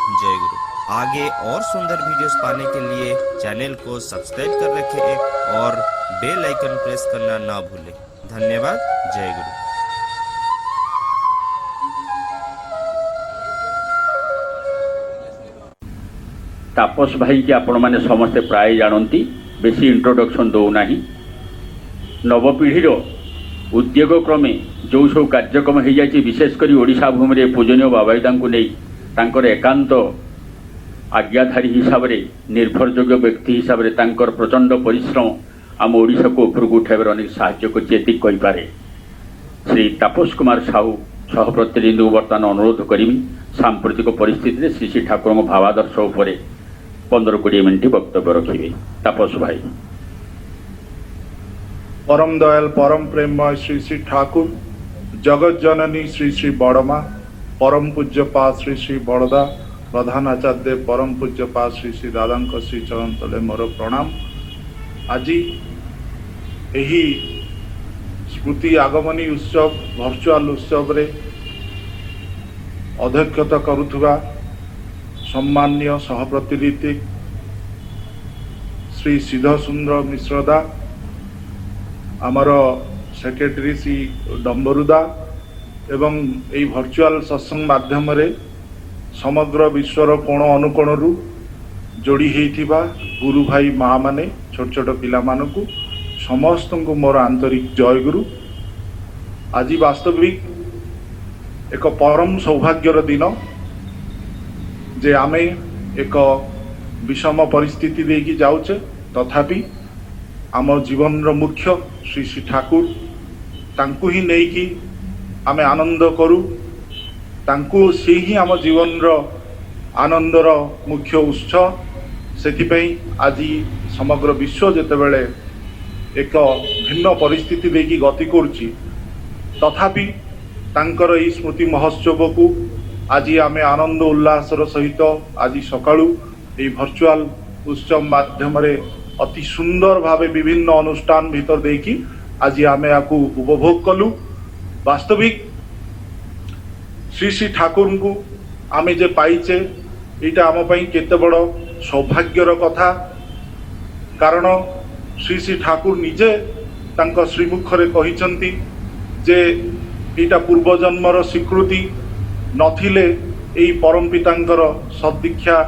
जय गुरु। आगे और सुंदर वीडियोस पाने के लिए चैनल को सब्सक्राइब कर रखें और बेल आइकन प्रेस करना ना भूलें। धन्यवाद। जय गुरु। तापस भाई की आपण मैंने समस्ते प्राय जानती, बेसी इंट्रोडक्शन दौना। नवपीढ़ीर उद्योग क्रमे जो सब कार्यक्रम हो जाए, विशेषकर ओडिशा भूमि में पूजनीय बाबाईदा नहीं एकांत आज्ञाधारी हिसाब से निर्भरयोग्य व्यक्ति हिसाब से प्रचंड परिश्रम आम ओडिशा को उपरक उठाइबार अनेक साहाय्य करें। श्री तापस कुमार साहू सह प्रतिनिधि बर्तमान अनुरोध करी सांप्रतिक परिस्थिति श्री श्री ठाकुर भावादर्श उपर 15-20 मिनिट वक्तव्य रखिए। तापस भाई। परम दयाल परम प्रेममय श्री श्री ठाकुर, जगत जननी श्री श्री बड़मा, परम पूज्यपा श्री श्री बड़दा, प्रधान आचार्य परम पूज्यपा श्री श्री दादा श्री चरण तले मोर प्रणाम। आज यही स्मृति आगमनी उत्सव वर्चुआल उत्सव रे अध्यक्षता करुथुवा सम्मान्य सहप्रतिनिधि श्री सिद्धसुंदर मिश्रदा, आमर सेक्रेटरी श्री डम्बरुदा एवं यही वर्चुआल सत्संग माध्यम रे समग्र विश्वर कोण अनुकोण जोड़ी होइथिबा गुरु भाई माँ माने छोट छोट पिला मानकु समस्त को मोर आंतरिक जय गुरु। आज वास्तविक एक परम सौभाग्यर दिन जे आमे एक विषम परिस्थिति देकी जाउचे, तथापि आम जीवन मुख्य श्री श्री ठाकुर तांकु ही नहीं कि आमे आनंद करू, तांकु से ही आम जीवन आनंदर मुख्य उत्स। सेथिपई आज समग्र विश्व जेतेबेले एक भिन्न परिस्थिति देकी गति करुची, तथापि तांकर ई स्मृति महोत्सव को आज आमे आनंद उल्लासर सहित आज सकाळू ये वर्चुआल उत्सव माध्यम अति सुंदर भावे विभिन्न अनुष्ठान भीतर देकी आज आमे याकू उपभोग कलु। वास्तविक श्री श्री ठाकुर को आमे जे पाइचे यहाँ आम पई केते बड़ सौभाग्यर कथा, कारण श्री श्री ठाकुर निजे तांको श्रीमुखरे कहिसंती जे यहाँ पूर्वजन्मर स्वीकृति नथिले एई परम पितांकर सदीक्षा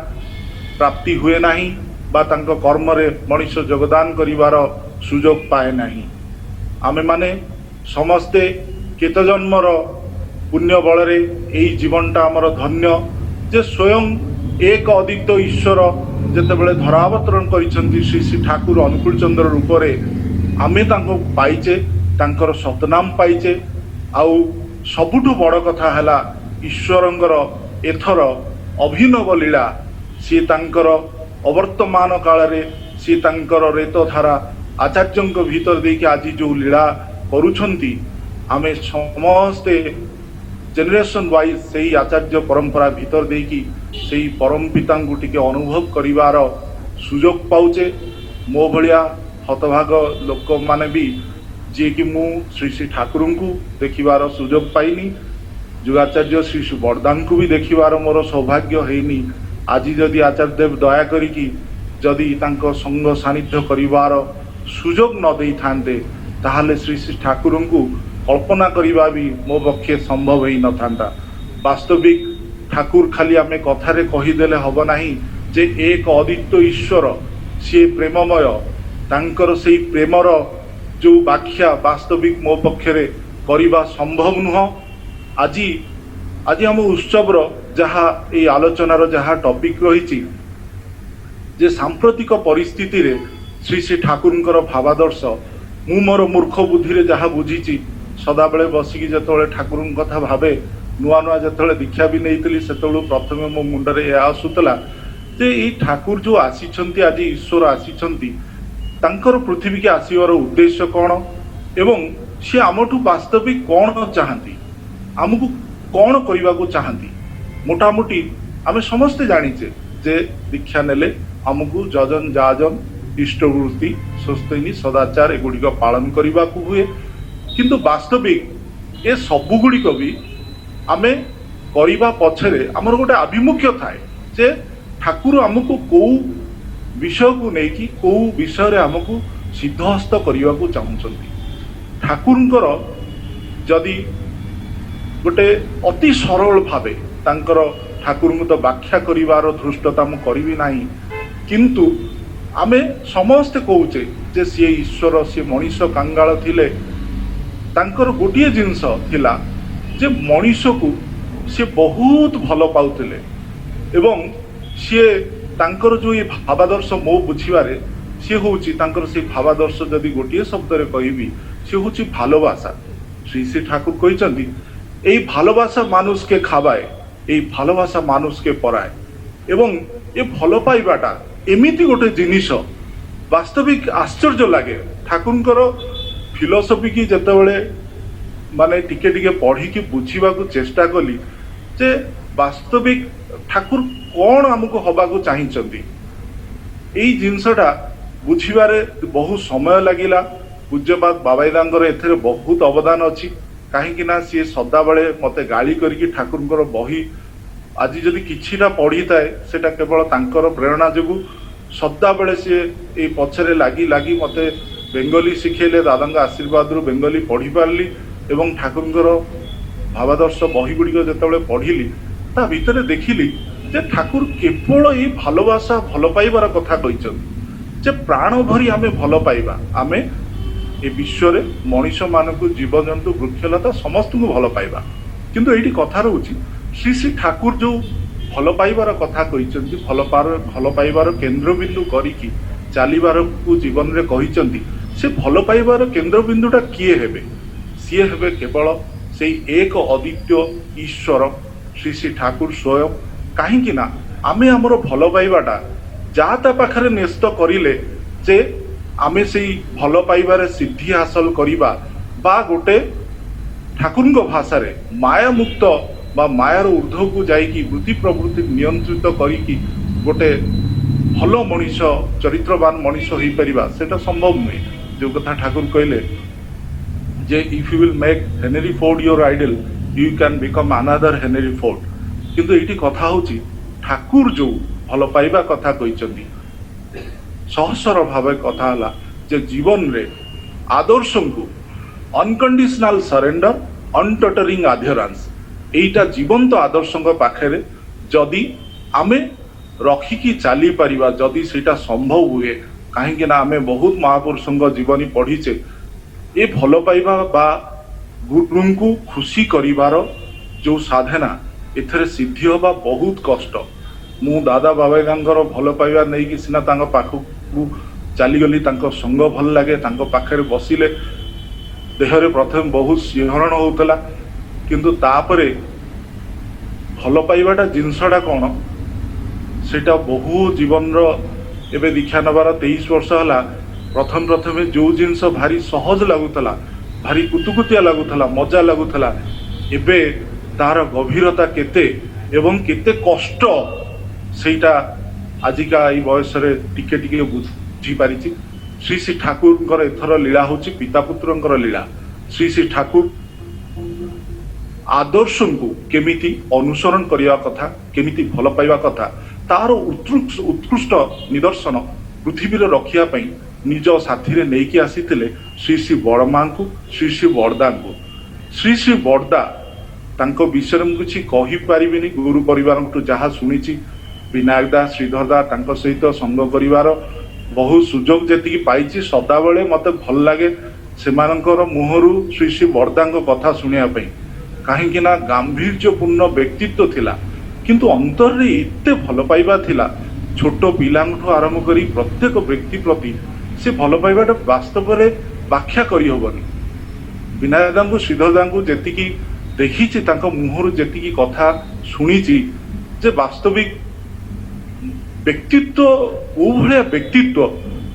प्राप्ति हुए नाही बा तांको कर्म रे मनुष्य योगदान करिवार सुजोग पाए नाही। आमे माने समस्ते केते जन्मर पुण्य बल रे एई जीवनटा आमर धन्य जे स्वयं एक अद्वित ईश्वर जेतेबेले धरावतरण करिसंती श्री श्री ठाकुर अनुकूल चंद्र रूप रे आमे तांको पाइचे, तांकर सतनाम पाइचे। आउ सबुठु बड़ कथा हैला ईश्वरंकर एथर अभिनव लीला सी तांकर अवर्तमान काल रे सी तांकर रेतधारा आचार्यों भीतर देकी आज जो लीला करुछंती आमे समस्ते जेनेरेशन वाइज से आचार्य परंपरा भीतर देकी से परम पिता को टिके अनुभव करिवार सुजोग पाउचे। मो भलिया हतभाग लोक माने भी जी कि मु श्री श्री ठाकुर को देखिबार सुजोग पाइनी, जुगाचार्य श्री श्री बड़दा को भी देखिबार मोर सौभाग्य हैनी। आज जदि आचार्य देव दया करिकी जदि तांको संग सानिध्य करिवार सुजोग न देई थांते ताहले श्री श्री ठाकुर को कल्पना करिबा भी मो पक्षे संभव ही न थांता। वास्तविक ठाकुर खाली आमे कथारे कहीदेले हब नाही जे एक अद्वित ईश्वर सी प्रेममय, तांकर से प्रेमर जो व्याख्या वास्तविक मो पक्षरे करिबा संभव नुह। आज आज आम उत्सव जहाँ ये आलोचनार जहाँ टॉपिक रही जे सांप्रतिक परिस्थिति रे श्री श्री ठाकुर भावादर्श मु मोर मूर्ख बुद्धि रे जहाँ बुझी सदाबले बसिकी जो ठाकुर कथा भावे नुआ नुआ जो दीक्षा भी नहीं से प्रथम मो मुंडरे आसूला जे ये ठाकुर जो आसी आज ईश्वर आसी पृथ्वी के आसवर उद्देश्य कौन एवं सी आमठू वास्तविक कौन चाहती आमको कौन करने को चाहती। मोटामोटी आमे समस्ते जानीचे जे दीक्षा नेले आमको जजन जाजन इष्टवृत्ति स्वस्तिनी सदाचार एगुड़िक पालन करने को हुए, किंतु वास्तविक ए सबुगुड़िक भी आमे करने पछरे आमर गोटे आभिमुख्य थाए ଯେ ଠାକୁର ଆମକୁ କୋଉ ବିଷୟକୁ ନେଇକି କୋଉ ବିଷୟରେ ଆମକୁ ସିଦ୍ଧହସ୍ତ କରିବାକୁ ଚାହୁଁଛନ୍ତି। ଠାକୁରଙ୍କର ଯଦି ଗୋଟେ ଅତି ସରଳ ଭାବେ ତାଙ୍କର ଠାକୁରଙ୍କୁ ତ ବ୍ୟାଖ୍ୟା କରିବାର ଧୃଷ୍ଟତା ମୁଁ କରିବି ନାହିଁ, କିନ୍ତୁ ଆମେ ସମସ୍ତେ କହୁଛେ ଯେ ସିଏ ଈଶ୍ୱର, ସିଏ ମଣିଷ କାଙ୍ଗାଳ ଥିଲେ। ତାଙ୍କର ଗୋଟିଏ ଜିନିଷ ଥିଲା ଯେ ମଣିଷକୁ ସିଏ ବହୁତ ଭଲ ପାଉଥିଲେ ଏବଂ ସିଏ ତାଙ୍କର ଯେଉଁ ଏ ଭାବାଦର୍ଶ ମୋ ବୁଝିବାରେ ସିଏ ହେଉଛି ତାଙ୍କର ସେଇ ଭାବାଦର୍ଶ ଯଦି ଗୋଟିଏ ଶବ୍ଦରେ କହିବି ସିଏ ହେଉଛି ভালোবাসা। শ্রী শ্রী ঠাকুর କହିଛନ୍ତି এই ভালোবাসা মানুষকে খাবায়, এই ভালোবাসা মানুষকে পড়ায় এবং ଏ ଭଲ ପାଇବାଟା ଏମିତି ଗୋଟେ ଜିନିଷ ବାସ୍ତବିକ ଆଶ୍ଚର୍ଯ୍ୟ ଲାଗେ। ଠାକୁରଙ୍କର ଫିଲୋସଫି କି ଯେତେବେଳେ ମାନେ ଟିକେ ଟିକେ ପଢ଼ିକି ବୁଝିବାକୁ ଚେଷ୍ଟା କଲି ଯେ ବାସ୍ତବିକ ଠାକୁର କ'ଣ ଆମକୁ ହବାକୁ ଚାହିଁଛନ୍ତି, ଏଇ ଜିନିଷଟା ବୁଝିବାରେ ବହୁ ସମୟ ଲାଗିଲା। ପୂଜ୍ୟପାଦ ବାବାଇଦାଙ୍କର ଏଥିରେ ବହୁତ ଅବଦାନ ଅଛି, କାହିଁକି ନା ସିଏ ସଦାବେଳେ ମୋତେ ଗାଳି କରିକି ଠାକୁରଙ୍କର ବହି ଆଜି ଯଦି କିଛିଟା ପଢ଼ିଥାଏ ସେଟା କେବଳ ତାଙ୍କର ପ୍ରେରଣା ଯୋଗୁଁ। ସଦାବେଳେ ସିଏ ଏଇ ପଛରେ ଲାଗି ଲାଗି ମୋତେ ବେଙ୍ଗଲୀ ଶିଖେଇଲେ, ଦାଦାଙ୍କ ଆଶୀର୍ବାଦରୁ ବେଙ୍ଗଲୀ ପଢ଼ିପାରିଲି ଏବଂ ଠାକୁରଙ୍କର ଭାବାଦର୍ଶ ବହି ଗୁଡ଼ିକ ଯେତେବେଳେ ପଢ଼ିଲି ତା ଭିତରେ ଦେଖିଲି ଯେ ଠାକୁର କେବଳ ଏଇ ଭାଲୋବାସା ଭଲ ପାଇବାର କଥା କହିଛନ୍ତି ଯେ ପ୍ରାଣ ଭରି ଆମେ ଭଲ ପାଇବା, ଆମେ ଏ ବିଶ୍ୱରେ ମଣିଷମାନଙ୍କୁ, ଜୀବଜନ୍ତୁ, ବୃକ୍ଷଲତା ସମସ୍ତଙ୍କୁ ଭଲ ପାଇବା। କିନ୍ତୁ ଏଇଠି କଥା ରହୁଛି ଶ୍ରୀ ଶ୍ରୀ ଠାକୁର ଯେଉଁ ଭଲ ପାଇବାର କଥା କହିଛନ୍ତି, ଭଲ ପାଇବାର କେନ୍ଦ୍ରବିନ୍ଦୁ କରିକି ଚାଲିବାରକୁ ଜୀବନରେ କହିଛନ୍ତି, ସେ ଭଲ ପାଇବାର କେନ୍ଦ୍ରବିନ୍ଦୁଟା କିଏ ହେବେ? ସିଏ ହେବେ କେବଳ ସେଇ ଏକ ଅଦ୍ୱିତୀୟ ଈଶ୍ୱର ଶ୍ରୀ ଶ୍ରୀ ଠାକୁର ସ୍ୱୟଂ। କାହିଁକି ନା ଆମେ ଆମର ଭଲ ପାଇବାଟା ଯାହା ତା ପାଖରେ ନ୍ୟସ୍ତ କରିଲେ ଯେ ଆମେ ସେଇ ଭଲ ପାଇବାରେ ସିଦ୍ଧି ହାସଲ କରିବା ବା ଗୋଟେ ଠାକୁରଙ୍କ ଭାଷାରେ ମାୟାମୁକ୍ତ ବା ମାୟାର ଊର୍ଦ୍ଧ୍ୱକୁ ଯାଇକି ବୃତ୍ତି ପ୍ରବୃତ୍ତି ନିୟନ୍ତ୍ରିତ କରିକି ଗୋଟେ ଭଲ ମଣିଷ, ଚରିତ୍ରବାନ ମଣିଷ ହେଇପାରିବା, ସେଟା ସମ୍ଭବ ନୁହେଁ। ଯେଉଁ କଥା ଠାକୁର କହିଲେ ଯେ if you will make Henry Ford your idol you can become another Henry Ford. କିନ୍ତୁ ଏଇଠି କଥା ହେଉଛି ଠାକୁର ଯେଉଁ ଭଲ ପାଇବା କଥା କହିଛନ୍ତି ସହସର ଭାବେ କଥା ହେଲା ଯେ ଜୀବନରେ ଆଦର୍ଶଙ୍କୁ ଅନକଣ୍ଡିସନାଲ ସରେଣ୍ଡର, ଅନଟଟରିଂ ଆଧିଅରାନ୍ସ, এইটা জীবন্ত আদর্শଙ୍କ ପାଖରେ ଯଦି ଆମେ ରଖିକି ଚାଲିପାରିବା, ଯଦି ସେଇଟା ସମ୍ଭବ ହୁଏ, କାହିଁକି ନା ଆମେ ବହୁତ ମହାପୁରୁଷଙ୍କ ଜୀବନୀ ପଢ଼ିଛେ, ଏ ଭଲ ପାଇବା ବା ଗୁରୁଙ୍କୁ ଖୁସି କରିବାର ଯେଉଁ ସାଧନା ଏଥିରେ ସିଦ୍ଧି ହେବା ବହୁତ କଷ୍ଟ। ମୁଁ ଦାଦା ବାବାଇଦାଙ୍କର ଭଲ ପାଇବା ନେଇକି ସିନା ତାଙ୍କ ପାଖକୁ ଚାଲିଗଲି, ତାଙ୍କ ସଙ୍ଗ ଭଲ ଲାଗେ, ତାଙ୍କ ପାଖରେ ବସିଲେ ଦେହରେ ପ୍ରଥମେ ବହୁତ ଶିହରଣ ହେଉଥିଲା, କିନ୍ତୁ ତାପରେ ଭଲ ପାଇବାଟା ଜିନିଷଟା କ'ଣ ସେଇଟା ବହୁ ଜୀବନର ଏବେ ଦୀକ୍ଷା ନେବାର 23 ବର୍ଷ ହେଲା। ପ୍ରଥମେ ଯେଉଁ ଜିନିଷ ଭାରି ସହଜ ଲାଗୁଥିଲା, ଭାରି କୁତୁକୁତିଆ ଲାଗୁଥିଲା, ମଜା ଲାଗୁଥିଲା, ଏବେ ତାର ଗଭୀରତା କେତେ ଏବଂ କେତେ କଷ୍ଟ ସେଇଟା ଆଜିକା ଏଇ ବୟସରେ ଟିକେ ଟିକେ ବୁଝିପାରିଛି। ଶ୍ରୀ ଶ୍ରୀ ଠାକୁରଙ୍କର ଏଥର ଲୀଳା ହେଉଛି ପିତା ପୁତ୍ରଙ୍କର ଲୀଳା। ଶ୍ରୀ ଶ୍ରୀ ଠାକୁର ଆଦର୍ଶଙ୍କୁ କେମିତି ଅନୁସରଣ କରିବା କଥା, କେମିତି ଭଲ ପାଇବା କଥା, ତାର ଉତ୍କୃଷ୍ଟ ନିଦର୍ଶନ ପୃଥିବୀରେ ରଖିବା ପାଇଁ ନିଜ ସାଥିରେ ନେଇକି ଆସିଥିଲେ ଶ୍ରୀ ଶ୍ରୀ ବଡ଼ମାଙ୍କୁ, ଶ୍ରୀ ଶ୍ରୀ ବଡ଼ଦାଙ୍କୁ। ଶ୍ରୀ ଶ୍ରୀ ବଡ଼ଦା ତାଙ୍କ ବିଷୟରେ ମୁଁ କିଛି କହିପାରିବିନି, ଗୁରୁ ପରିବାରଙ୍କଠୁ ଯାହା ଶୁଣିଛି, ବିନାୟକ ଦା, ଶ୍ରୀଧର ଦା, ତାଙ୍କ ସହିତ ସଙ୍ଗ କରିବାର ବହୁ ସୁଯୋଗ ଯେତିକି ପାଇଛି, ସଦାବେଳେ ମୋତେ ଭଲ ଲାଗେ ସେମାନଙ୍କର ମୁହଁରୁ ଶ୍ରୀ ଶ୍ରୀ ବଡ଼ଦାଙ୍କ କଥା ଶୁଣିବା ପାଇଁ। କାହିଁକି ନା ଗାମ୍ଭୀର୍ଯ୍ୟପୂର୍ଣ୍ଣ ବ୍ୟକ୍ତିତ୍ୱ ଥିଲା, କିନ୍ତୁ ଅନ୍ତରରେ ଏତେ ଭଲ ପାଇବା ଥିଲା, ଛୋଟ ପିଲାଙ୍କଠୁ ଆରମ୍ଭ କରି ପ୍ରତ୍ୟେକ ବ୍ୟକ୍ତି ପ୍ରତି ସେ ଭଲ ପାଇବାଟା ବାସ୍ତବରେ ବ୍ୟାଖ୍ୟା କରିହେବନି। ବିନାୟକ ଦାଙ୍କୁ, ଶ୍ରୀଧର ଦାଙ୍କୁ ଯେତିକି ଦେଖିଛି, ତାଙ୍କ ମୁହଁରୁ ଯେତିକି କଥା ଶୁଣିଛି, ଯେ ବାସ୍ତବିକ ବ୍ୟକ୍ତିତ୍ୱ କୋଉ ଭଳିଆ ବ୍ୟକ୍ତିତ୍ୱ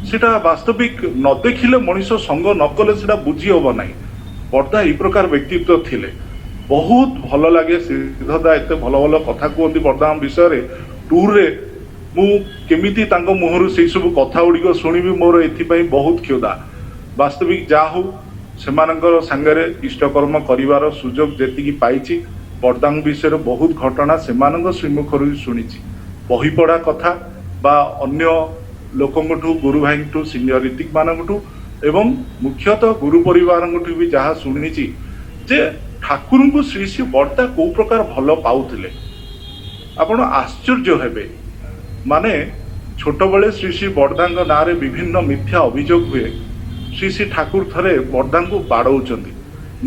ସେଟା ବାସ୍ତବିକ ନ ଦେଖିଲେ, ମଣିଷ ସଙ୍ଗ ନ କଲେ ସେଟା ବୁଝି ହେବ ନାହିଁ। ବଡ଼ଦା ଏଇ ପ୍ରକାର ବ୍ୟକ୍ତିତ୍ୱ ଥିଲେ। ବହୁତ ଭଲ ଲାଗେ ଶ୍ରୀଧର ଦା ଏତେ ଭଲ ଭଲ କଥା କୁହନ୍ତି ବଡ଼ଦାଙ୍କ ବିଷୟରେ। ଟୁର୍ରେ ମୁଁ କେମିତି ତାଙ୍କ ମୁହଁରୁ ସେଇ ସବୁ କଥା ଗୁଡ଼ିକ ଶୁଣିବି, ମୋର ଏଥିପାଇଁ ବହୁତ କ୍ଷୁଧା। ବାସ୍ତବିକ ଯାହା ହଉ ସେମାନଙ୍କର ସାଙ୍ଗରେ ଇଷ୍ଟକର୍ମ କରିବାର ସୁଯୋଗ ଯେତିକି ପାଇଛି, ବଡ଼ଦାଙ୍କ ବିଷୟରେ ବହୁତ ଘଟଣା ସେମାନଙ୍କ ଶ୍ରୀମୁଖରୁ ଶୁଣିଛି। ବହି ପଢ଼ା କଥା ବା ଅନ୍ୟ ଲୋକଙ୍କଠୁ ଗୁରୁ ଭାଇଙ୍କଠୁ ସିନିୟର ରୀତିକ ମାନଙ୍କଠୁ ଏବଂ ମୁଖ୍ୟତଃ ଗୁରୁ ପରିବାରଙ୍କଠୁ ବି ଯାହା ଶୁଣିଛି ଯେ ଠାକୁରଙ୍କୁ ଶ୍ରୀ ଶ୍ରୀ ବଡ଼ଦା କୋଉ ପ୍ରକାର ଭଲ ପାଉଥିଲେ ଆପଣ ଆଶ୍ଚର୍ଯ୍ୟ ହେବେ। ମାନେ ଛୋଟବେଳେ ଶ୍ରୀ ଶ୍ରୀ ବଡ଼ଦାଙ୍କ ନାଁରେ ବିଭିନ୍ନ ମିଥ୍ୟା ଅଭିଯୋଗ ହୁଏ। ଶ୍ରୀ ଶ୍ରୀ ଠାକୁର ଥରେ ବଡ଼ଦାଙ୍କୁ ବାଡ଼ଉଛନ୍ତି,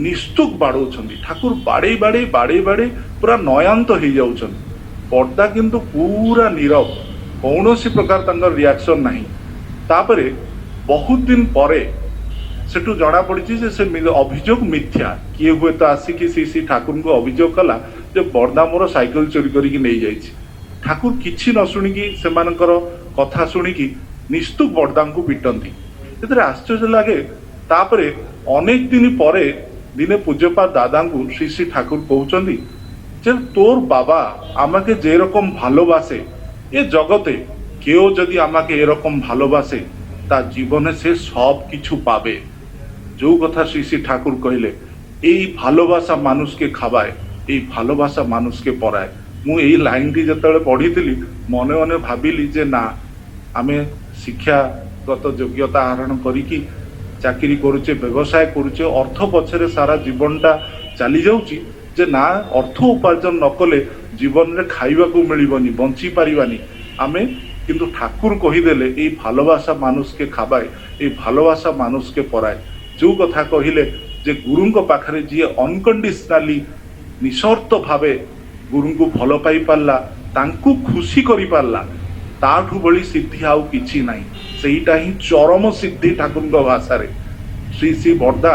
ନିସ୍ତୁକ ବାଡ଼ଉଛନ୍ତି। ଠାକୁର ବାଡ଼େଇ ବାଡ଼େଇ ବାଡ଼େଇ ବାଡ଼େଇ ପୁରା ନୟାନ୍ତ ହେଇଯାଉଛନ୍ତି। ବଡ଼ଦା କିନ୍ତୁ ପୁରା ନୀରବ, କୌଣସି ପ୍ରକାର ତାଙ୍କର ରିଆକ୍ସନ୍ ନାହିଁ। ତାପରେ ବହୁତ ଦିନ ପରେ ସେଠୁ ଜଣାପଡ଼ିଛି ଯେ ସେ ଅଭିଯୋଗ ମିଥ୍ୟା। କିଏ ହୁଏତ ଆସିକି ଶ୍ରୀ ଠାକୁରଙ୍କୁ ଅଭିଯୋଗ କଲା ଯେ ବଡ଼ଦା ମୋର ସାଇକେଲ ଚୋରି କରିକି ନେଇଯାଇଛି। ଠାକୁର କିଛି ନ ଶୁଣିକି ସେମାନଙ୍କର କଥା ଶୁଣିକି ନିସ୍ତୁକ ବଡ଼ଦାଙ୍କୁ ପିଟନ୍ତି। ଏଥିରେ ଆଶ୍ଚର୍ଯ୍ୟ ଲାଗେ। ତାପରେ ଅନେକ ଦିନ ପରେ ଦିନେ ପୂଜ୍ୟପାଦ ଦାଦାଙ୍କୁ ଶ୍ରୀ ଠାକୁର কହୁଛନ୍ତି যে তোর বাবা আমাকে যেরকম ভালোবাসে এ জগতে কেউ যদি আমাকে এরকম ভালোবাসে তা জীবনে সে সব কিছু পাবে। जो কথা শ্রী ঠাকুর কহিলে এই ভালোবাসা মানুষকে খাবায়, এই ভালোবাসা মানুষকে পড়ায়। ମୁଁ ଏଇ ଲାଇନଟି ଯେତେବେଳେ ପଢ଼ିଥିଲି ମନେ ମନେ ଭାବିଲି ଯେ ନା ଆମେ ଶିକ୍ଷାଗତ ଯୋଗ୍ୟତା ଆହରଣ କରିକି ଚାକିରି କରୁଛେ, ବ୍ୟବସାୟ କରୁଛେ, ଅର୍ଥ ପଛରେ ସାରା ଜୀବନଟା ଚାଲି ଯାଉଛି ଯେ ନା ଅର୍ଥ ଉପାର୍ଜନ ନ କଲେ ଜୀବନରେ ଖାଇବାକୁ ମିଳିବନି, ବଞ୍ଚି ପାରିବାନି। ଆମେ କିନ୍ତୁ ଠାକୁର କହିଦେଲେ ଏଇ ভালোবাসা মানুষকে খাবায়, এই ভালোবাসা মানুষকে পড়ায়। ଯେଉଁ କଥା କହିଲେ ଯେ ଗୁରୁଙ୍କ ପାଖରେ ଯିଏ ଅନକଣ୍ଡିସନାଲି ନିଃସର୍ତ୍ତ ଭାବେ ଗୁରୁଙ୍କୁ ଭଲ ପାଇ ପାରିଲା, ତାଙ୍କୁ ଖୁସି କରିପାରିଲା, ତାଠୁ ବଳି ସିଦ୍ଧି ଆଉ କିଛି ନାହିଁ। ସେଇଟା ହିଁ ଚରମ ସିଦ୍ଧି ଠାକୁରଙ୍କ ଭାଷାରେ। ଶ୍ରୀ ଶ୍ରୀ ବଡ଼ଦା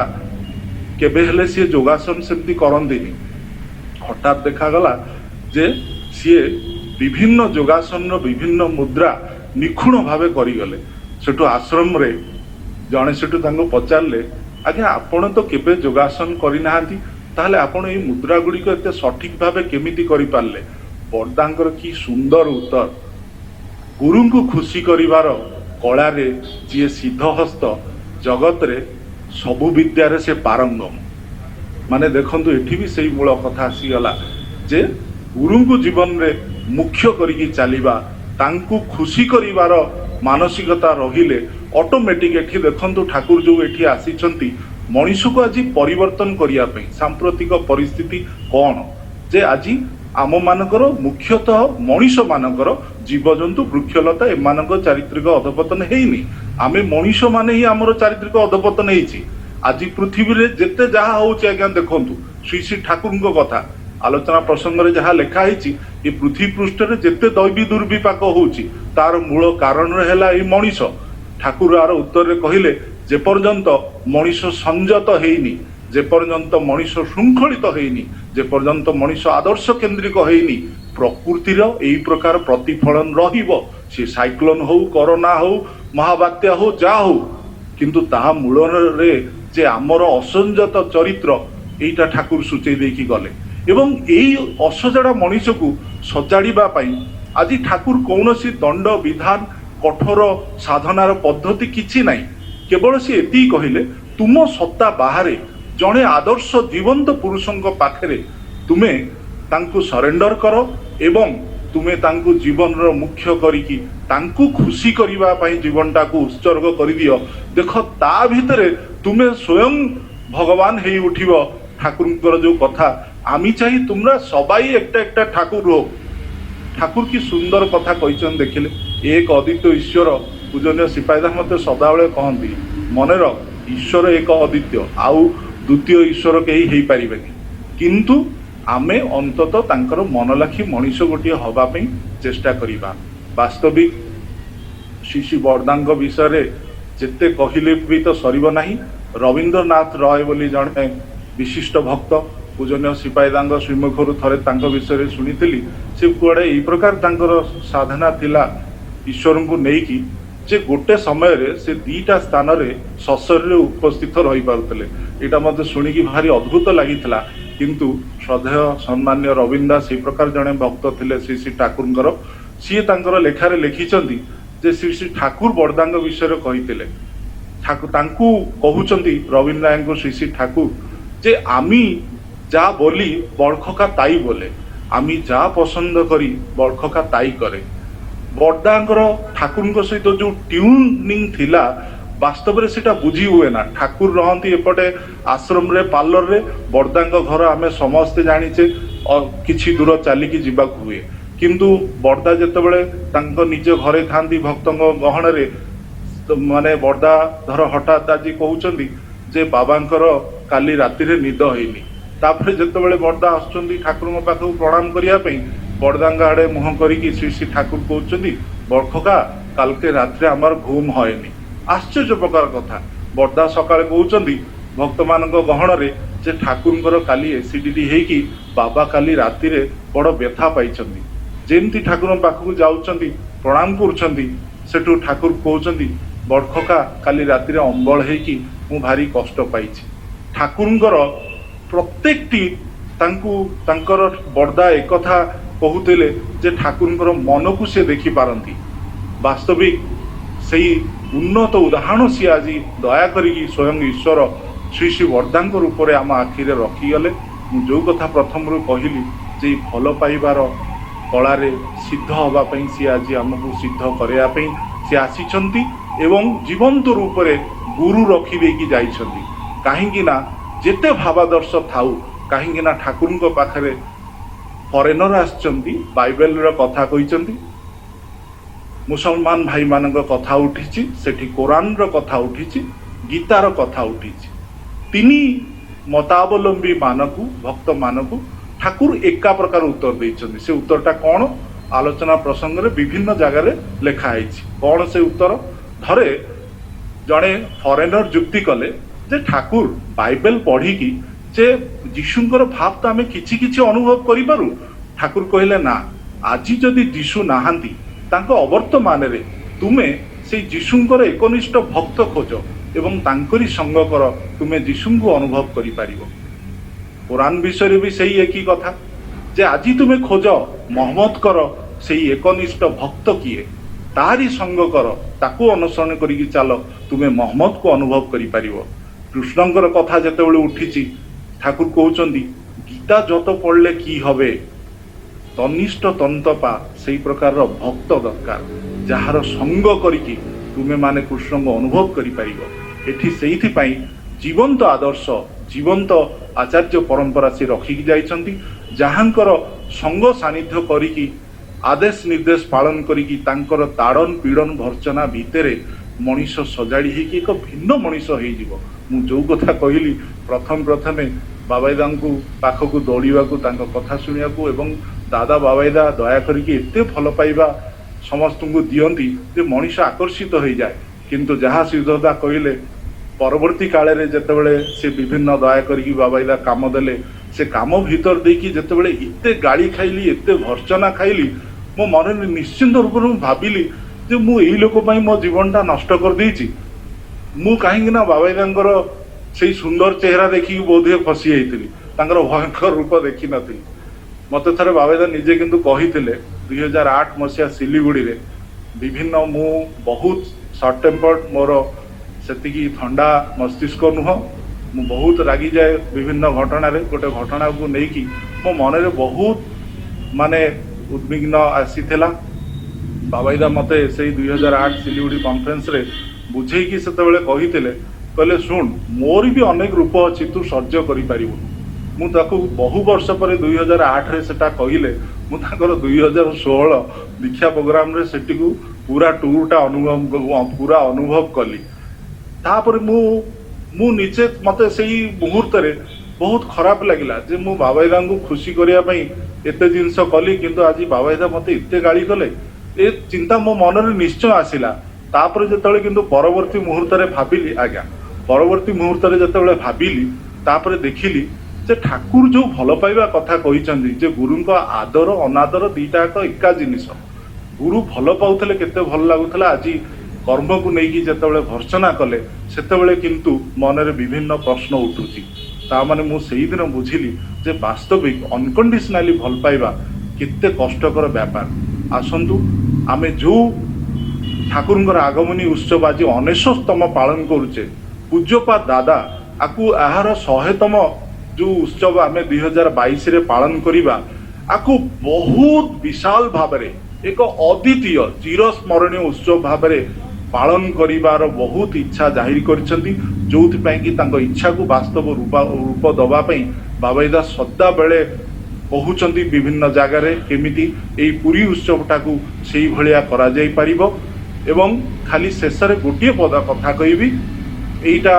କେବେ ହେଲେ ସିଏ ଯୋଗାସନ ସେମିତି କରନ୍ତିନି। ହଠାତ୍ ଦେଖାଗଲା ଯେ ସିଏ ବିଭିନ୍ନ ଯୋଗାସନର ବିଭିନ୍ନ ମୁଦ୍ରା ନିଖୁଣ ଭାବେ କରିଗଲେ। ସେଠୁ ଆଶ୍ରମରେ ଜଣେ ସେଠୁ ତାଙ୍କୁ ପଚାରିଲେ, ଆଜ୍ଞା ଆପଣ ତ କେବେ ଯୋଗାସନ କରିନାହାନ୍ତି, ତାହେଲେ ଆପଣ ଏଇ ମୁଦ୍ରା ଗୁଡ଼ିକ ଏତେ ସଠିକ ଭାବେ କେମିତି କରିପାରିଲେ? ବଡ଼ଦାଙ୍କର କି ସୁନ୍ଦର ଉତ୍ତର। ଗୁରୁଙ୍କୁ ଖୁସି କରିବାର କଳାରେ ଯିଏ ସିଦ୍ଧହସ୍ତ, ଜଗତରେ ସବୁ ବିଦ୍ୟାରେ ସେ ପାରଙ୍ଗମ। ମାନେ ଦେଖନ୍ତୁ ଏଠି ବି ସେଇ ମୂଳ କଥା ଆସିଗଲା ଯେ ଗୁରୁଙ୍କୁ ଜୀବନରେ ମୁଖ୍ୟ କରିକି ଚାଲିବା, ତାଙ୍କୁ ଖୁସି କରିବାର ମାନସିକତା ରହିଲେ ଅଟୋମେଟିକ ଏଠି ଦେଖନ୍ତୁ ଠାକୁର ଯେଉଁ ଏଠି ଆସିଛନ୍ତି ମଣିଷକୁ ଆଜି ପରିବର୍ତ୍ତନ କରିବା ପାଇଁ। ସାମ୍ପ୍ରତିକ ପରିସ୍ଥିତି କ'ଣ ଯେ ଆଜି ଆମମାନଙ୍କର ମୁଖ୍ୟତଃ ମଣିଷମାନଙ୍କର ଜୀବଜନ୍ତୁ ବୃକ୍ଷଲତା ଏମାନଙ୍କ ଚାରିତ୍ରିକ ଅଧପତନ ହେଇନି, ଆମେ ମଣିଷମାନେ ହିଁ ଆମର ଚାରିତ୍ରିକ ଅଧପତନ ହେଇଛି। ଆଜି ପୃଥିବୀରେ ଯେତେ ଯାହା ହେଉଛି ଆଜ୍ଞା ଦେଖନ୍ତୁ ଶ୍ରୀ ଶ୍ରୀ ଠାକୁରଙ୍କ କଥା ଆଲୋଚନା ପ୍ରସଙ୍ଗରେ ଯାହା ଲେଖା ହେଇଛି, ଏ ପୃଥିବୀ ପୃଷ୍ଠରେ ଯେତେ ଦୈବୀ ଦୁର୍ବିପାକ ହେଉଛି ତାର ମୂଳ କାରଣରେ ହେଲା ଏଇ ମଣିଷ। ଠାକୁର ଆର ଉତ୍ତରରେ କହିଲେ ଯେପର୍ଯ୍ୟନ୍ତ ମଣିଷ ସଂଯତ ହେଇନି, ଯେପର୍ଯ୍ୟନ୍ତ ମଣିଷ ଶୃଙ୍ଖଳିତ ହେଇନି, ଯେପର୍ଯ୍ୟନ୍ତ ମଣିଷ ଆଦର୍ଶ କେନ୍ଦ୍ରିକ ହେଇନି, ପ୍ରକୃତିର ଏଇ ପ୍ରକାର ପ୍ରତିଫଳନ ରହିବ। ସେ ସାଇକ୍ଲୋନ ହଉ, କରୋନା ହଉ, ମହାବାତ୍ୟା ହଉ, ଯାହା ହଉ, କିନ୍ତୁ ତାହା ମୂଳରେ ଯେ ଆମର ଅସଂଯତ ଚରିତ୍ର এইটা ঠাকুর সূচেই ଦେଇକି ଗଲେ। ଏବଂ ଏଇ ଅସଜଡ଼ା ମଣିଷକୁ ସଜାଡ଼ିବା ପାଇଁ ଆଜି ଠାକୁର କୌଣସି ଦଣ୍ଡ ବିଧାନ କଠୋର ସାଧନାର ପଦ୍ଧତି କିଛି ନାହିଁ। କେବଳ ସେ ଏତିକି କହିଲେ ତୁମ ସତ୍ତା ବାହାରେ ଜଣେ ଆଦର୍ଶ ଜୀବନ୍ତ ପୁରୁଷଙ୍କ ପାଖରେ ତୁମେ ତାଙ୍କୁ ସରେଣ୍ଡର କର ଏବଂ ତୁମେ ତାଙ୍କୁ ଜୀବନର ମୁଖ୍ୟ କରିକି ତାଙ୍କୁ ଖୁସି କରିବା ପାଇଁ ଜୀବନଟାକୁ ଉତ୍ସର୍ଗ କରିଦିଅ। ଦେଖ ତା ଭିତରେ ତୁମେ ସ୍ୱୟଂ ভগবান হয়ে উঠিব। ঠাকুরଙ୍କର ଯେଉଁ କଥା আমি চাই তোমরা সবাই একটা একটা ঠাকুর হোক। ঠাকুর কি সুন্দর কথা କହିଛନ୍ତି ଦେଖିଲେ, ଏକ ଅଦ୍ୱିତୀୟ ଈଶ୍ୱର। ପୂଜନୀୟ ସିପାହୀଦା ମୋତେ ସଦାବେଳେ କହନ୍ତି ମନେ ରଖ ଈଶ୍ୱର ଏକ ଅଦ୍ୱିତୀୟ, ଆଉ ଦ୍ୱିତୀୟ ଈଶ୍ୱର କେହି ହେଇପାରିବେନି, କିନ୍ତୁ ଆମେ ଅନ୍ତତଃ ତାଙ୍କର ମନ ଲାଖି ମଣିଷ ଗୋଟିଏ ହେବା ପାଇଁ ଚେଷ୍ଟା କରିବା। ବାସ୍ତବିକ ଶ୍ରୀ ଶ୍ରୀ ବଡ଼ଦାଙ୍କ ବିଷୟରେ ଯେତେ କହିଲେ ବି ତ ସରିବ ନାହିଁ। ରବୀନ୍ଦ୍ରନାଥ ରୟ ବୋଲି ଜଣେ ବିଶିଷ୍ଟ ଭକ୍ତ, ପୂଜନୀୟ ସିପାହୀଦାଙ୍କ ଶ୍ରୀମୁଖରୁ ଥରେ ତାଙ୍କ ବିଷୟରେ ଶୁଣିଥିଲି। ସେ କୁଆଡ଼େ ଏଇ ପ୍ରକାର ତାଙ୍କର ସାଧନା ଥିଲା ଈଶ୍ୱରଙ୍କୁ ନେଇକି ଯେ ଗୋଟେ ସମୟରେ ସେ ଦୁଇଟା ସ୍ଥାନରେ ସଶରୀରେ ଉପସ୍ଥିତ ରହିପାରୁଥିଲେ। ଏଇଟା ମୋତେ ଶୁଣିକି ଭାରି ଅଦ୍ଭୁତ ଲାଗିଥିଲା, କିନ୍ତୁ ଶ୍ରଦ୍ଧେୟ ସମ୍ମାନୀୟ ରବୀନ୍ଦ୍ର ଦାସ ସେଇ ପ୍ରକାର ଜଣେ ଭକ୍ତ ଥିଲେ ଶ୍ରୀ ଶ୍ରୀ ଠାକୁରଙ୍କର। ସିଏ ତାଙ୍କର ଲେଖାରେ ଲେଖିଛନ୍ତି ଯେ ଶ୍ରୀ ଶ୍ରୀ ଠାକୁର ବଡ଼ଦାଙ୍କ ବିଷୟରେ କହିଥିଲେ, ତାଙ୍କୁ କହୁଛନ୍ତି ରବୀନ୍ଦ୍ର ରାୟଙ୍କୁ ଶ୍ରୀ ଶ୍ରୀ ଠାକୁର ଯେ আমি যা বলি বড়খোকা তাই বলে, আমি যা পছন্দ করি বড়খକା তাই করে। বড়ଦାଙ୍କର ଠାକୁରଙ୍କ ସହିତ ଯୋଉ ଟ୍ୟୁନିଂ ଥିଲା ବାସ୍ତବରେ ସେଟା ବୁଝି ହୁଏ ନା। ଠାକୁର ରହନ୍ତି ଏପଟେ ଆଶ୍ରମରେ ପାର୍ଲରରେ, ବଡ଼ଦାଙ୍କ ଘର ଆମେ ସମସ୍ତେ ଜାଣିଛେ କିଛି ଦୂର ଚାଲିକି ଯିବାକୁ ହୁଏ। କିନ୍ତୁ ବଡ଼ଦା ଯେତେବେଳେ ତାଙ୍କ ନିଜ ଘରେ ଥାନ୍ତି ଭକ୍ତଙ୍କ ଗହଣରେ, ମାନେ ବଡ଼ଦା ଧର ହଠାତ୍ ଆଜି କହୁଛନ୍ତି ଯେ ବାବାଙ୍କର କାଲି ରାତିରେ ନିଦ ହେଇନି। ତାପରେ ଯେତେବେଳେ ବଡ଼ଦା ଆସୁଛନ୍ତି ଠାକୁରଙ୍କ ପାଖକୁ ପ୍ରଣାମ କରିବା ପାଇଁ, ବଡ଼ଦାଙ୍କ ଆଡ଼େ ମୁହଁ କରିକି ଶ୍ରୀ ଶ୍ରୀ ଠାକୁର କହୁଛନ୍ତି ବଡ଼ଖକା କାଲକେ ରାତିରେ ଆମର ଘୁମ ହଏନି। ଆଶ୍ଚର୍ଯ୍ୟ ପ୍ରକାର କଥା। ବଡ଼ଦା ସକାଳେ କହୁଛନ୍ତି ଭକ୍ତମାନଙ୍କ ଗହଣରେ ଯେ ଠାକୁରଙ୍କର କାଲି ଏସିଡିଟି ହେଇକି ବାବା କାଲି ରାତିରେ ବଡ଼ ବ୍ୟଥା ପାଇଛନ୍ତି। ଯେମିତି ଠାକୁରଙ୍କ ପାଖକୁ ଯାଉଛନ୍ତି ପ୍ରଣାମ କରୁଛନ୍ତି, ସେଠୁ ଠାକୁର କହୁଛନ୍ତି ବଡ଼ଖକା କାଲି ରାତିରେ ଅମ୍ବଳ ହେଇକି ମୁଁ ଭାରି କଷ୍ଟ ପାଇଛି। ଠାକୁରଙ୍କର ପ୍ରତ୍ୟେକଟି ତାଙ୍କର ବଡ଼ଦା ଏକଥା କହୁଥିଲେ ଯେ ଠାକୁରଙ୍କର ମନକୁ ସେ ଦେଖିପାରନ୍ତି। ବାସ୍ତବିକ ସେଇ ଉନ୍ନତ ଉଦାହରଣ ସିଏ ଆଜି ଦୟା କରିକି ସ୍ୱୟଂ ଈଶ୍ୱର ଶ୍ରୀ ଶ୍ରୀ ବଡ଼ଦାଙ୍କ ରୂପରେ ଆମ ଆଖିରେ ରଖିଗଲେ। ମୁଁ ଯେଉଁ କଥା ପ୍ରଥମରୁ କହିଲି ଯେ ଭଲ ପାଇବାର କଳାରେ ସିଦ୍ଧ ହେବା ପାଇଁ ସିଏ ଆଜି ଆମକୁ ସିଦ୍ଧ କରିବା ପାଇଁ ସେ ଆସିଛନ୍ତି ଏବଂ ଜୀବନ୍ତ ରୂପରେ ଗୁରୁ ରଖିଦେଇକି ଯାଇଛନ୍ତି। କାହିଁକି ନା ଯେତେ ଭାବାଦର୍ଶ ଥାଉ, କାହିଁକି ନା ଠାକୁରଙ୍କ ପାଖରେ ଫରେନର ଆସିଛନ୍ତି, ବାଇବେଲର କଥା କହିଛନ୍ତି, ମୁସଲମାନ ଭାଇମାନଙ୍କ କଥା ଉଠିଛି, ସେଠି କୋରାନର କଥା ଉଠିଛି, ଗୀତାର କଥା ଉଠିଛି। ତିନି ମତାବଲମ୍ବୀ ମାନଙ୍କୁ, ଭକ୍ତମାନଙ୍କୁ ଠାକୁର ଏକା ପ୍ରକାର ଉତ୍ତର ଦେଇଛନ୍ତି। ସେ ଉତ୍ତରଟା କ'ଣ? ଆଲୋଚନା ପ୍ରସଙ୍ଗରେ ବିଭିନ୍ନ ଜାଗାରେ ଲେଖା ହେଇଛି। କ'ଣ ସେ ଉତ୍ତର? ଥରେ ଜଣେ ଫରେନର ଯୁକ୍ତି କଲେ ଯେ ଠାକୁର ବାଇବେଲ ପଢ଼ିକି ଯେ ଯୀଶୁଙ୍କର ଭାବ ତ ଆମେ କିଛି କିଛି ଅନୁଭବ କରିପାରୁ। ଠାକୁର କହିଲେ ନା, ଆଜି ଯଦି ଯୀଶୁ ନାହାନ୍ତି ତାଙ୍କ ଅବର୍ତ୍ତମାନରେ ତୁମେ ସେଇ ଯୀଶୁଙ୍କର ଏକନିଷ୍ଠ ଭକ୍ତ ଖୋଜ ଏବଂ ତାଙ୍କରି ସଙ୍ଗ କର, ତୁମେ ଯୀଶୁଙ୍କୁ ଅନୁଭବ କରିପାରିବ। କୋରାନ ବିଷୟରେ ବି ସେଇ ଏକି କଥା ଯେ ଆଜି ତୁମେ ଖୋଜ ମହମ୍ମଦଙ୍କର ସେଇ ଏକନିଷ୍ଠ ଭକ୍ତ କିଏ, ତାହାରି ସଙ୍ଗ କର, ତାକୁ ଅନୁସରଣ କରିକି ଚାଲ, ତୁମେ ମହମ୍ମଦକୁ ଅନୁଭବ କରିପାରିବ। କୃଷ୍ଣଙ୍କର କଥା ଯେତେବେଳେ ଉଠିଛି, ଠାକୁର କହୁଛନ୍ତି ଗୀତା ଯତ ପଢ଼ିଲେ କି হবে, ତନିଷ୍ଠ ତନ୍ତପା ସେଇ ପ୍ରକାରର ଭକ୍ତ ଦରକାର, ଯାହାର ସଙ୍ଗ କରିକି ତୁମେ ମାନେ କୃଷ୍ଣଙ୍କୁ ଅନୁଭବ କରିପାରିବ। ଏଠି ସେଇଥିପାଇଁ ଜୀବନ୍ତ ଆଦର୍ଶ, ଜୀବନ୍ତ ଆଚାର୍ଯ୍ୟ ପରମ୍ପରା ସେ ରଖିକି ଯାଇଛନ୍ତି, ଯାହାଙ୍କର ସଙ୍ଗ ସାନ୍ନିଧ୍ୟ କରିକି ଆଦେଶ ନିର୍ଦ୍ଦେଶ ପାଳନ କରିକି ତାଙ୍କର ତାଡ଼ନ ପୀଡ଼ନ ଭର୍ଚ୍ଚନା ଭିତରେ ମଣିଷ ସଜାଡ଼ି ହେଇକି ଏକ ଭିନ୍ନ ମଣିଷ ହେଇଯିବ। ମୁଁ ଯେଉଁ କଥା କହିଲି ପ୍ରଥମେ ବାବାଇଦାଙ୍କୁ ପାଖକୁ ଦୌଡ଼ିବାକୁ, ତାଙ୍କ କଥା ଶୁଣିବାକୁ, ଏବଂ ଦାଦା ବାବାଇଦା ଦୟା କରିକି ଏତେ ଭଲ ପାଇବା ସମସ୍ତଙ୍କୁ ଦିଅନ୍ତି ଯେ ମଣିଷ ଆକର୍ଷିତ ହେଇଯାଏ। କିନ୍ତୁ ଯାହା ସିଦ୍ଧତା କହିଲେ, ପରବର୍ତ୍ତୀ କାଳରେ ଯେତେବେଳେ ସେ ବିଭିନ୍ନ ଦୟା କରିକି ବାବାଇଦା କାମ ଦେଲେ, ସେ କାମ ଭିତର ଦେଇକି ଯେତେବେଳେ ଏତେ ଗାଳି ଖାଇଲି, ଏତେ ଭର୍ଚ୍ଚନା ଖାଇଲି, ମୋ ମନରେ ନିଶ୍ଚିନ୍ତ ରୂପରେ ମୁଁ ଭାବିଲି ଯେ ମୁଁ ଏଇ ଲୋକ ପାଇଁ ମୋ ଜୀବନଟା ନଷ୍ଟ କରିଦେଇଛି। ମୁଁ କାହିଁକି ନା ବାବାଇଦାଙ୍କର ସେଇ ସୁନ୍ଦର ଚେହେରା ଦେଖିକି ବୋଧହୁଏ ଫସି ଯାଇଥିଲି, ତାଙ୍କର ଭୟଙ୍କର ରୂପ ଦେଖିନଥିଲି। ମୋତେ ଥରେ ବାବାଇଦା ନିଜେ କିନ୍ତୁ କହିଥିଲେ 2008 ମସିହା ସିଲିଗୁଡ଼ିରେ ବିଭିନ୍ନ, ମୁଁ ବହୁତ ସର୍ଟ ଟେମ୍ପର୍ଡ, ମୋର ସେତିକି ଥଣ୍ଡା ମସ୍ତିଷ୍କ ନୁହଁ, ମୁଁ ବହୁତ ରାଗିଯାଏ ବିଭିନ୍ନ ଘଟଣାରେ। ଗୋଟେ ଘଟଣାକୁ ନେଇକି ମୋ ମନରେ ବହୁତ ମାନେ ଉଦ୍ବିଗ୍ନ ଆସିଥିଲା। ବାବାଇଦା ମୋତେ ସେଇ 2008 ସିଲିଗୁଡ଼ି କନଫରେନ୍ସରେ ବୁଝେଇକି ସେତେବେଳେ କହିଥିଲେ, କହିଲେ ଶୁଣ, ମୋର ବି ଅନେକ ରୂପ ଅଛି, ତୁ ସହ୍ୟ କରିପାରିବୁ। ମୁଁ ତାକୁ ବହୁ ବର୍ଷ ପରେ 2008ରେ ସେଟା କହିଲେ, ମୁଁ ତାଙ୍କର 2016 ଦୀକ୍ଷା ପ୍ରୋଗ୍ରାମରେ ସେଠିକୁ ପୁରା ଟୁର୍ଟା ଅନୁଭବ କଲି। ତାପରେ ମୁଁ ନିଜେ, ମୋତେ ସେଇ ମୁହୂର୍ତ୍ତରେ ବହୁତ ଖରାପ ଲାଗିଲା ଯେ ମୁଁ ବାବାଇଦାଙ୍କୁ ଖୁସି କରିବା ପାଇଁ ଏତେ ଜିନିଷ କଲି, କିନ୍ତୁ ଆଜି ବାବାଇଦା ମୋତେ ଏତେ ଗାଳି କଲେ। ଏ ଚିନ୍ତା ମୋ ମନରେ ନିଶ୍ଚୟ ଆସିଲା। ତାପରେ ଯେତେବେଳେ କିନ୍ତୁ ପରବର୍ତ୍ତୀ ମୁହୂର୍ତ୍ତରେ ଯେତେବେଳେ ଭାବିଲି, ତାପରେ ଦେଖିଲି ଯେ ଠାକୁର ଯେଉଁ ଭଲ ପାଇବା କଥା କହିଛନ୍ତି, ଯେ ଗୁରୁଙ୍କ ଆଦର ଅନାଦର ଦିଟା ଏକା ଜିନିଷ। ଗୁରୁ ଭଲ ପାଉଥିଲେ କେତେ ଭଲ ଲାଗୁଥିଲା, ଆଜି କର୍ମକୁ ନେଇକି ଯେତେବେଳେ ଭର୍ଚ୍ଚନା କଲେ ସେତେବେଳେ କିନ୍ତୁ ମନରେ ବିଭିନ୍ନ ପ୍ରଶ୍ନ ଉଠୁଛି। ତାମାନେ ମୁଁ ସେଇଦିନ ବୁଝିଲି ଯେ ବାସ୍ତବିକ ଅନକଣ୍ଡିସନାଲି ଭଲ ପାଇବା କେତେ କଷ୍ଟକର ବ୍ୟାପାର। ଆସନ୍ତୁ, ଆମେ ଯେଉଁ ଠାକୁରଙ୍କର ଆଗମନୀ ଉତ୍ସବ ଆଜି 99ତମ ପାଳନ କରୁଛେ, ପୂଜ୍ୟପାଦ ଦାଦା ଆକୁ ଏହାର 100ତମ ଯେଉଁ ଉତ୍ସବ ଆମେ 2022ରେ ପାଳନ କରିବା, आकु बहुत विशाल भावरे एक अद्वितीय चिरस्मरणीय उत्सव भावरे पालन करिवार बहुत इच्छा जाहिर करिसेंती, जोथि कि तांको इच्छा को वास्तव रूप दबा पई बाबाईदा सदा बेले कहउचंती विभिन्न जगार केमिति एई पुरी उत्सवटा को सेई भलिया करा जाई परिबो। एवं खाली शेष रे गोटिए पद कथा कहबी, एईटा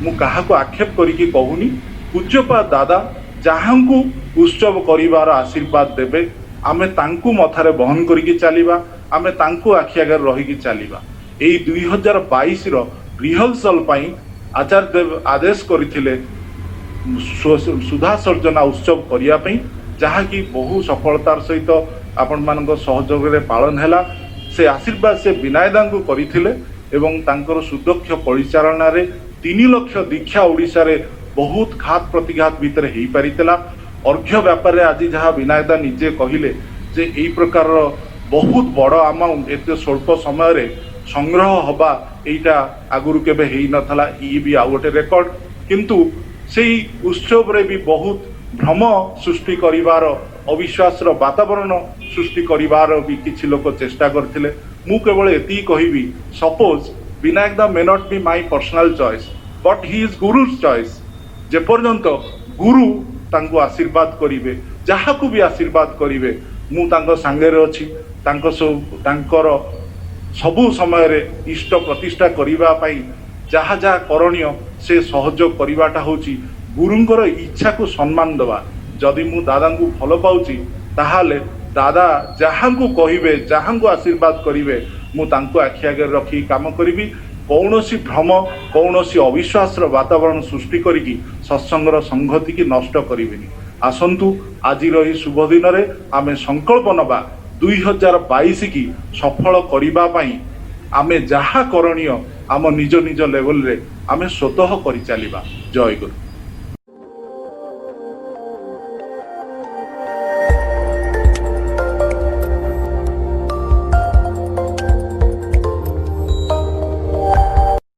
मु काहाको आक्षेप करिकि कहूनी, पूज्यपा दादा जहाँकू उत्सव करिवार आशीर्वाद देबे आमे तांकू मथारे बहन करिकि चलिबा, आमे तांकू आखि आगे रहिकि चलिबा। एई 2022 रो रिहर्सल पई आचार्य देव आदेश करथिले सुधा सर्जना उत्सव करिया पई, जहाँ की बहु सफलतार सहित आपण मानक सहयोग रे पालन हैला। से आशीर्वाद से विनायदा को करथिले एवं तांकर सुदक्ष परिचालना रे 3 लाख दीक्षा ओडिशा रे बहुत घात प्रतिघात भितर हेई पारितला। अर्घ्य व्यापार रे आज जहाँ विनायदा निजे कहिले जे एई प्रकार बहुत बड़ अमाउंट एते स्वल्प समय रे संग्रह हवा एटा आगुरु केबे हेई नथला, ई भी आ गोटे रेकर्ड। किंतु सेई उत्सव रे भी बहुत भ्रम सृष्टि करिवार, अविश्वास वातावरण सृष्टि करिवार भी किछि लोक चेष्टा करथिले। मु केवल एति कहिबी, suppose Vinayak da may not be my personal choice but he is Guru's choice. जे पर्यंत गुरु तांको आशीर्वाद करिवे, जहाकू भी आशीर्वाद करिवे, मु तांको संगे रे अछि। तांकर सबु समय रे इष्ट प्रतिष्ठा करिवा पई जहा जहा करणीय से सहयोग करिवाटा होची गुरुंकर इच्छा को सम्मान दवा। जदि मु दादा को भल पाउची ताहाले दादा जहाँ को कहिबे, जहाँ को आशीर्वाद करिवे, मु तांको आखि आगे रखी काम करिवि। कौनसी भ्रम, कौनसी अविश्वास वातावरण सृष्टि करिकी सत्संगर संगति की नष्ट करिविनी। आसंतु आजिर एही शुभ दिन रे आमे संकल्प नबा 2022 की सफल करिबा पई आमे जहाँ करणीय आम निज निज लेवल रे आमे स्वतः करि चलिबा। जय गुरु।